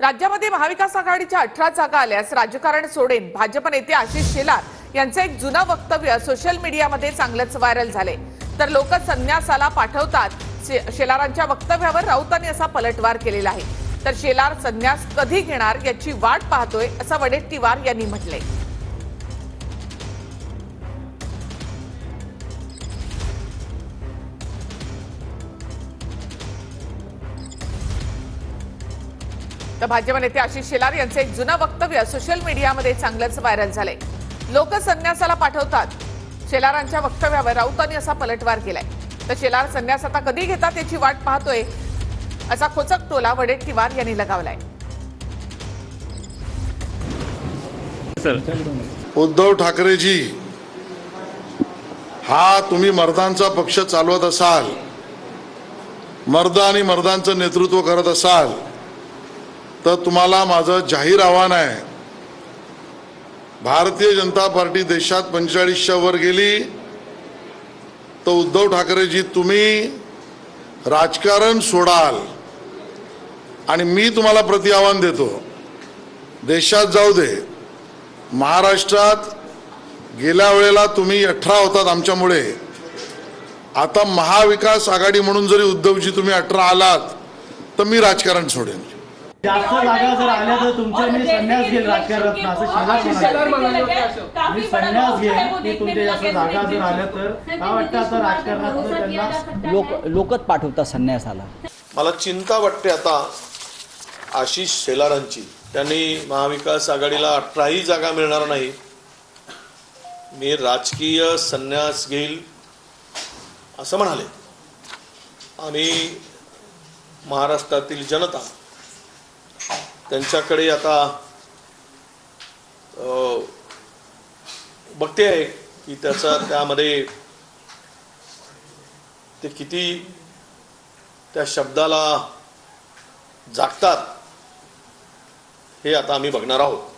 राज्यामध्ये महाविकास आघाडीच्या 18 जागा आल्यास राजकारण सोडेन भाजप नेते आशिष शेलार यांचं एक जुनं वक्तव्य सोशल मीडियामध्ये चांगलंच व्हायरल झाले। तर लोक संन्यासाला पाठवतात शेलारांच्या वक्तव्यावर राऊतांनी असा पलटवार केलेला आहे। तर शेलार संन्यास कधी घेणार याची वाट पाहतोय असं वडेट्टीवार यांनी म्हटलंय। तर भाजप नेते आशिष शेलार यांचे एक जुनं वक्तव्य सोशल मीडियामध्ये चांगलंच व्हायरल झालंय। लोक संन्यासाला पाठवतात शेलारांच्या वक्तव्यावर राऊतांनी असा पलटवार केलाय। तर शेलार संन्यास आता कधी घेतात याची वाट पाहतोय असा खोचक टोला वडेट्टीवार यांनी लगावलाय। उद्धव ठाकरेजी, हा तुम्ही मर्दांचा पक्ष चालवत असाल, मर्द आणि मर्दांचं नेतृत्व करत असाल तर तुम्हाला माझं जाहीर आव्हान आहे, भारतीय जनता पार्टी देशात 45च्या वर गेली तर उद्धव ठाकरेजी तुम्ही राजकारण सोडाल आणि मी तुम्हाला प्रति आव्हान देतो, देशात जाऊ दे, महाराष्ट्रात गेल्या वेळेला तुम्ही 18 होतात आमच्यामुळे, आता महाविकास आघाडी म्हणून जरी उद्धवजी तुम्ही 18 आलात तर मी राजकारण सोडेन। जास्त जागा जर आल्या तर तुमच्या मी संन्यास घेईल राजकारणातून असं शेलार म्हणाले। मी संन्यास घेईल की तुमच्या जास्त जागा जर आल्या तर काय वाटतं आता राजकारणातून त्यांना लोकच पाठवतात संन्यासाला। मला चिंता वाटते आता आशिष शेलारांची, त्यांनी महाविकास आघाडीला 18ही जागा मिळणार नाही, मी राजकीय संन्यास घेईल असं म्हणाले। आम्ही महाराष्ट्रातील जनता त्यांच्याकडे आता बघते आहे की त्यामध्ये ते किती त्या शब्दाला जागतात हे आता आम्ही बघणार आहोत।